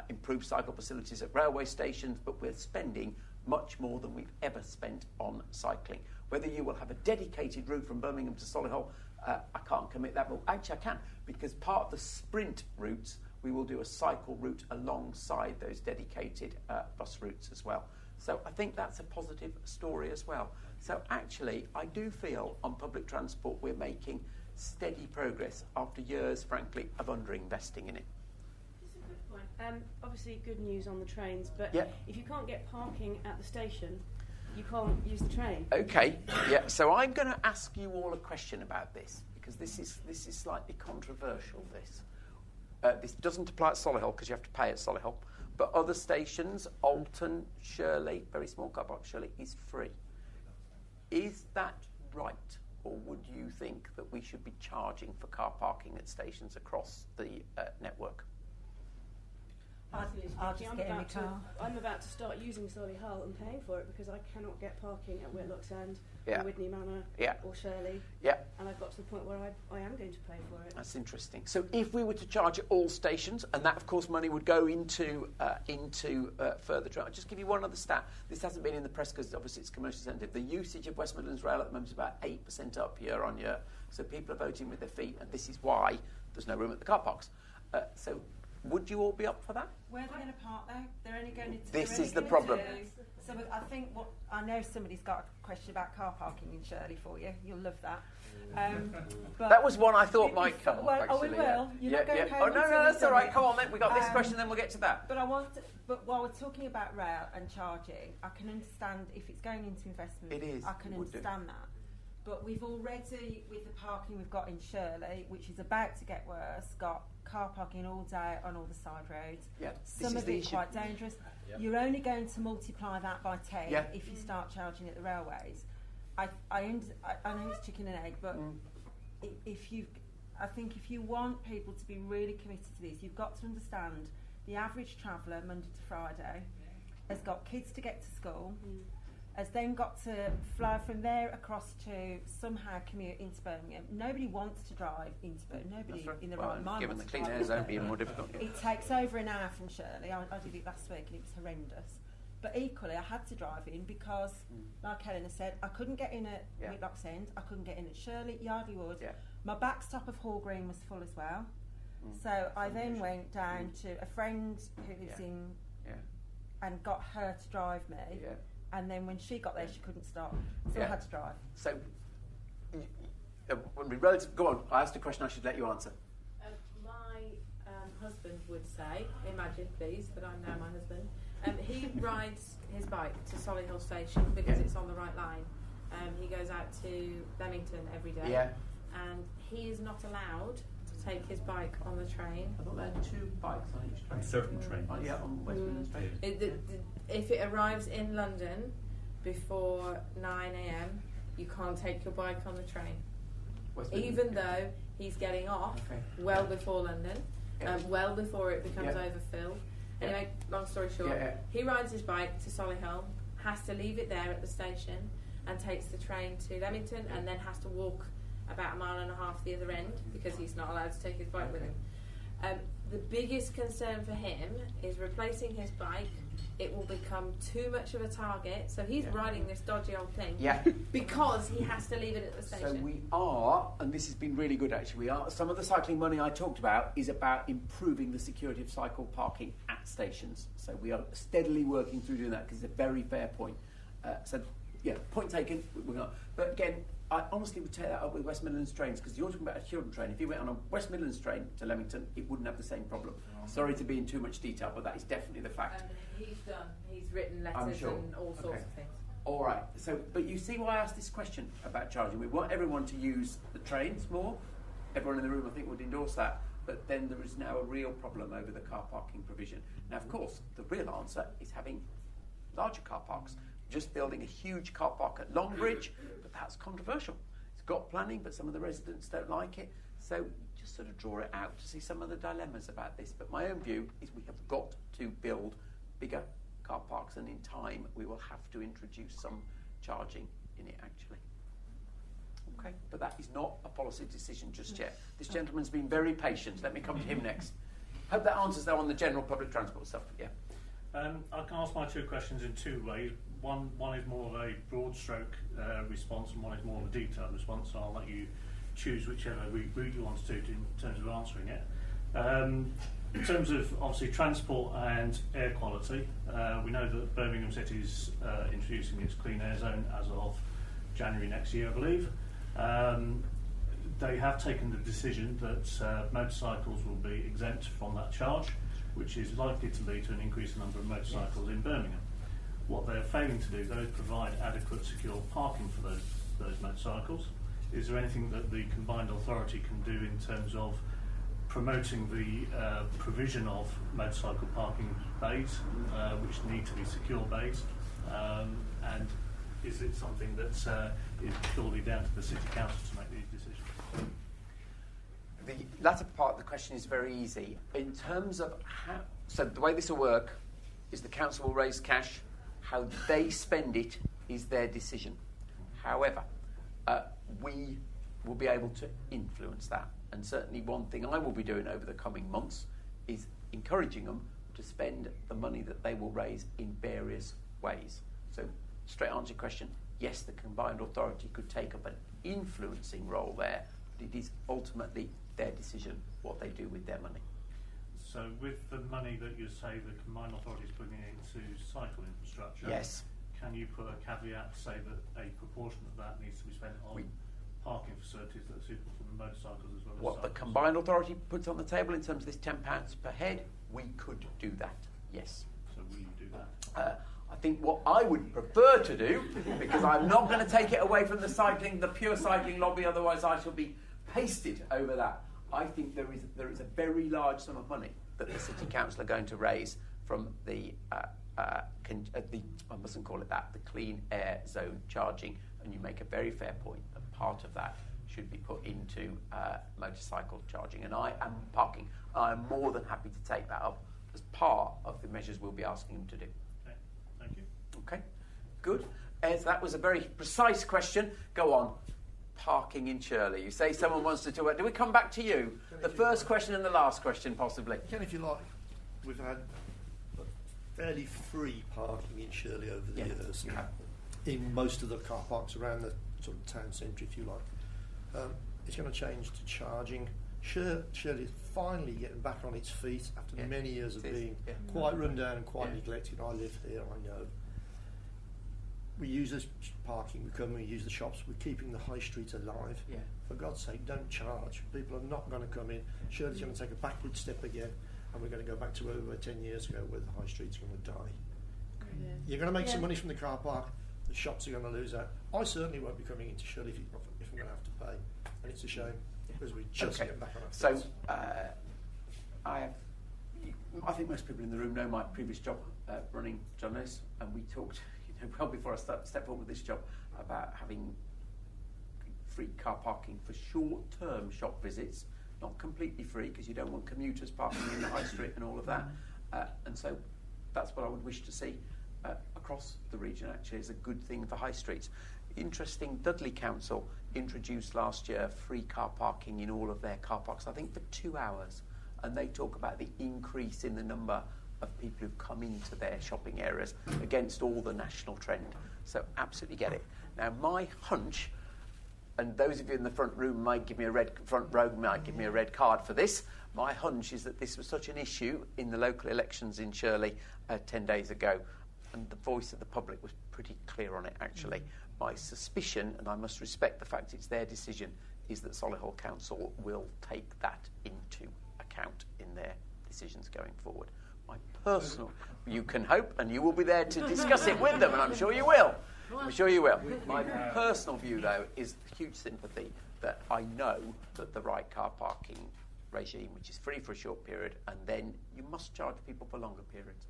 improved cycle facilities at railway stations, but we're spending much more than we've ever spent on cycling. Whether you will have a dedicated route from Birmingham to Solihull, I can't commit that, but actually I can, because part of the sprint routes, we will do a cycle route alongside those dedicated bus routes as well. So I think that's a positive story as well. So actually, I do feel on public transport we're making steady progress after years, frankly, of underinvesting in it. Just a quick point. Obviously, good news on the trains, but if you can't get parking at the station, you can't use the train. Okay, so I'm going to ask you all a question about this, because this is slightly controversial, this. This doesn't apply at Solihull because you have to pay at Solihull, but other stations, Alton, Shirley, very small car park, Shirley, is free. Is that right, or would you think that we should be charging for car parking at stations across the network? I'll just get in my car. I'm about to start using Solihull and paying for it because I cannot get parking at Whitlock's End or Widney Manor or Shirley. And I've got to the point where I am going to pay for it. That's interesting. So if we were to charge at all stations, and that of course money would go into further travel. I'll just give you one other stat. This hasn't been in the press because obviously it's commercially sensitive. The usage of West Midlands Rail at the moment is about 8% up year on year. So people are voting with their feet, and this is why there's no room at the car parks. So would you all be up for that? Where are they going to park though? They're only going to. This is the problem. So I think I know somebody's got a question about car parking in Shirley for you. You'll love that. But that was one I thought might come up. Actually, we will. You're not going home. Oh no, that's all right. Come on, then we got this question, then we'll get to that. But while we're talking about rail and charging, I can understand if it's going into investment. It is. I can understand that. But we've already, with the parking we've got in Shirley, which is about to get worse, got car parking all day on all the side roads. Some of it quite dangerous. You're only going to multiply that by 10 if you start charging at the railways. I know it's chicken and egg, but I think if you want people to be really committed to this, you've got to understand the average traveller Monday to Friday has got kids to get to school, has then got to fly from there across to somehow commute into Birmingham. Nobody wants to drive into Birmingham. Nobody in the right mind. Given the clean air zone being more difficult. It takes over an hour from Shirley. I did it last week and it was horrendous. But equally, I had to drive in because, like Helena said, I couldn't get in at Whitlock's End. I couldn't get in at Shirley, Yardley Wood. My backstop of Hall Green was full as well. So I then went down to a friend who lives in and got her to drive me. And then when she got there, she couldn't stop. So I had to drive. So, when we rode, go on, I asked a question I should let you answer. My husband would say. Imagine, please, that I'm now my husband. He rides his bike to Solihull station because it's on the right line. He goes out to Leamington every day, and he is not allowed to take his bike on the train. I thought there were 2 bikes on each train. Certain train. On West Midlands train. If it arrives in London before 9 a.m, you can't take your bike on the train, even though he's getting off well before London, well before it becomes overfilled. Anyway, long story short, he rides his bike to Solihull, has to leave it there at the station, and takes the train to Leamington, and then has to walk about 1.5 miles the other end because he's not allowed to take his bike with him. The biggest concern for him is replacing his bike. It will become too much of a target, so he's riding this dodgy old thing because he has to leave it at the station. So we are, and this has been really good actually, some of the cycling money I talked about is about improving the security of cycle parking at stations. So we are steadily working through doing that because it's a very fair point. Point taken. But again, I honestly would take that up with West Midlands trains because you're talking about a children's train. If you went on a West Midlands train to Leamington, it wouldn't have the same problem. Sorry to be in too much detail, but that is definitely the fact. He's written letters and all sorts of things. All right. So, but you see why I asked this question about charging. We want everyone to use the trains more. Everyone in the room, I think, would endorse that. But then there is now a real problem over the car parking provision. Now, of course, the real answer is having larger car parks. Just building a huge car park at Longbridge, but that's controversial. It's got planning, but some of the residents don't like it. So just sort of draw it out to see some of the dilemmas about this. But my own view is we have got to build bigger car parks, and in time we will have to introduce some charging in it actually. Okay, but that is not a policy decision just yet. This gentleman's been very patient. Let me come to him next. Hope that answers though on the general public transport stuff. I can ask my 2 questions in 2 ways. One is more of a broad stroke response, and one is more of a detailed response. So I'll let you choose whichever route you want to do in terms of answering it. In terms of obviously transport and air quality, we know that Birmingham City is introducing its clean air zone as of January next year, I believe. They have taken the decision that motorcycles will be exempt from that charge, which is likely to lead to an increased number of motorcycles in Birmingham. What they're failing to do, though, is provide adequate secure parking for those motorcycles. Is there anything that the combined authority can do in terms of promoting the provision of motorcycle parking bays, which need to be secure bays? And is it something that is purely down to the City Council to make these decisions? The latter part of the question is very easy. In terms of how, so the way this will work is the council will raise cash. How they spend it is their decision. However, we will be able to influence that. And certainly one thing I will be doing over the coming months is encouraging them to spend the money that they will raise in various ways. So, straight answer your question, yes, the combined authority could take up an influencing role there, but it is ultimately their decision what they do with their money. So with the money that you say the combined authority is putting into cycle infrastructure, yes, can you put a caveat to say that a proportion of that needs to be spent on parking facilities that are suitable for motorcycles as well as what cycles? The combined authority puts on the table in terms of this £10 per head, we could do that, yes. So will you do that? I think what I would prefer to do, because I'm not going to take it away from the pure cycling lobby, otherwise I shall be pasted over that. I think there is a very large sum of money that the City Council are going to raise from the I mustn't call it that, the clean air zone charging, and you make a very fair point that part of that should be put into motorcycle charging, and I am parking. I'm more than happy to take that up as part of the measures we'll be asking them to do. Okay, thank you. Okay, good. So that was a very precise question. Go on. Parking in Shirley. You say someone wants to talk about. Do we come back to you? The first question and the last question, possibly. Ken, if you like, we've had fairly free parking in Shirley over the years. In most of the car parks around the sort of town centre, if you like. It's going to change to charging. Shirley is finally getting back on its feet after many years of being quite run down and quite neglected. I live here, I know. We use this parking, we use the shops, we're keeping the high street alive. For God's sake, don't charge. People are not going to come in. Shirley's going to take a backward step again, and we're going to go back to where we were 10 years ago, where the high street's going to die. Yeah. You're going to make some money from the car park. The shops are going to lose out. I certainly won't be coming into Shirley if I'm going to have to pay, and it's a shame because we're just getting back on our feet. So, I think most people in the room know my previous job running John Lewis, and we talked, well before I stepped forward with this job, about having free car parking for short-term shop visits, not completely free because you don't want commuters parking in the high street and all of that. And so that's what I would wish to see across the region. Actually, is a good thing for high streets. Interesting, Dudley Council introduced last year free car parking in all of their car parks, I think for 2 hours, and they talk about the increase in the number of people who've come into their shopping areas against all the national trend. So absolutely get it. Now my hunch, and those of you in the front room might give me a red card for this. My hunch is that this was such an issue in the local elections in Shirley 10 days ago, and the voice of the public was pretty clear on it, actually. My suspicion, and I must respect the fact it's their decision, is that Solihull Council will take that into account in their decisions going forward. My personal, you can hope, and you will be there to discuss it with them, and I'm sure you will. I'm sure you will. My personal view, though, is huge sympathy that I know that the right car parking regime, which is free for a short period, and then you must charge people for longer periods,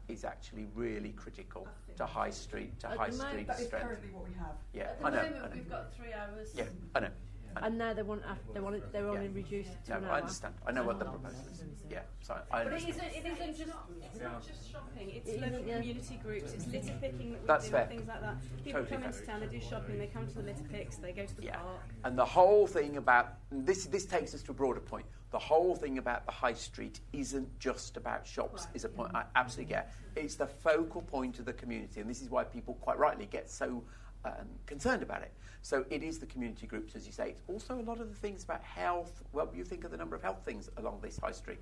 is actually really critical to high street strength. That is currently what we have. Yeah, At the moment, we've got 3 hours. Yeah, I know. And now they want to reduce it to an hour. I understand. I know what the proposal is. Yeah, so I understand. But it isn't just. It's not just shopping. It's local community groups. It's litter picking. That That's fair. Things like that. People Totally come into town. They do shopping. They come to the litter picks. They go to the park. And the whole thing about this takes us to a broader point. The whole thing about the high street isn't just about shops. Is a point I absolutely get. It's the focal point of the community, and this is why people quite rightly get so concerned about it. So it is the community groups, as you say. It's also a lot of the things about health. Well, you think of the number of health things along this high street.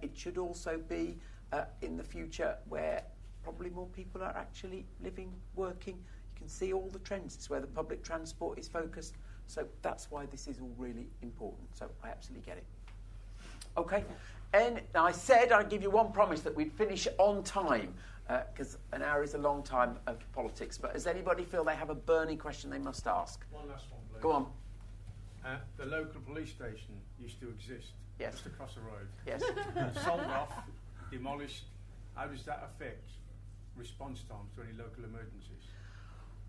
It should also be in the future where probably more people are actually living, working. You can see all the trends. It's where the public transport is focused. So that's why this is all really important. So I absolutely get it. Okay. And I said I'd give you one promise that we'd finish on time, because an hour is a long time of politics. But does anybody feel they have a burning question they must ask? One last one, please. Go on. The local police station used to exist. Yes. Just across the road. Yes. Sold off, demolished. How does that affect response times to any local emergencies?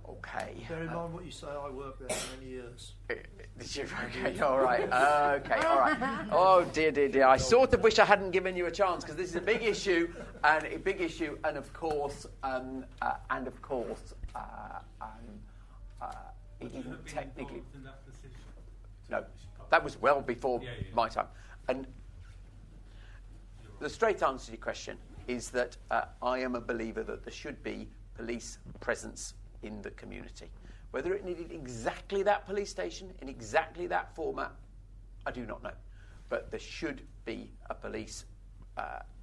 Okay. Bear in mind what you say. I worked there for many years. Okay, all right. Okay, all right. Oh dear. I sort of wish I hadn't given you a chance, because this is a big issue, and of course, it isn't technically. No, that was well before my time. And the straight answer to your question is that I am a believer that there should be police presence in the community. Whether it needed exactly that police station in exactly that format, I do not know. But there should be a police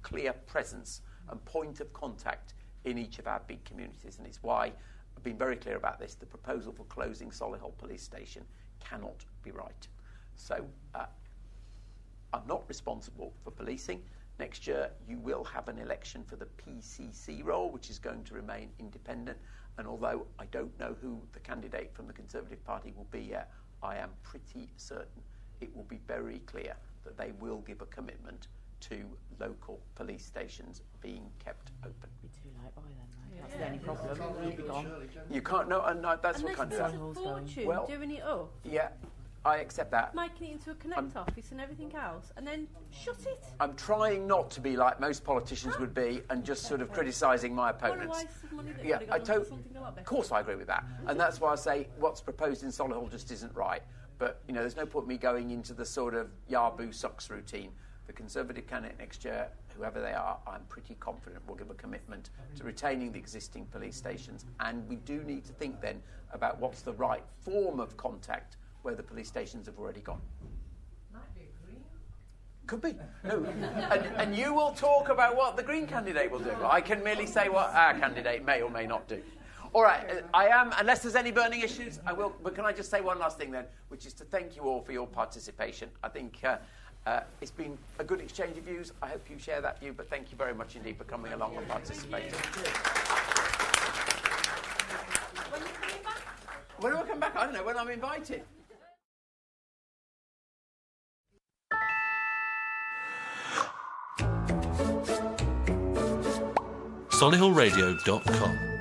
clear presence and point of contact in each of our big communities, and it's why I've been very clear about this. The proposal for closing Solihull Police Station cannot be right. So I'm not responsible for policing. Next year you will have an election for the PCC role, which is going to remain independent. And although I don't know who the candidate from the Conservative Party will be yet, I am pretty certain it will be very clear that they will give a commitment to local police stations being kept open. Be too late by then, mate. That's the only problem. You'll be gone. You can't know, and that's what kind of fortune doing it up. Yeah, I accept that. Making it into a Connect office and everything else, and then shut it. I'm trying not to be like most politicians would be, and just sort of criticising my opponents. Of course, I agree with that, and that's why I say what's proposed in Solihull just isn't right. But there's no point me going into the sort of Yaboo socks routine. The Conservative candidate next year, whoever they are, I'm pretty confident will give a commitment to retaining the existing police stations, and we do need to think then about what's the right form of contact where the police stations have already gone. Might be a Green. Could be. No. And you will talk about what the Green candidate will do. I can merely say what our candidate may or may not do. All right, unless there's any burning issues, I will. But can I just say one last thing then, which is to thank you all for your participation. I think It's been a good exchange of views. I hope you share that view, but thank you very much indeed for coming along and participating. When are you coming back? When do I come back? I don't know, when I'm invited. Solihullradio.com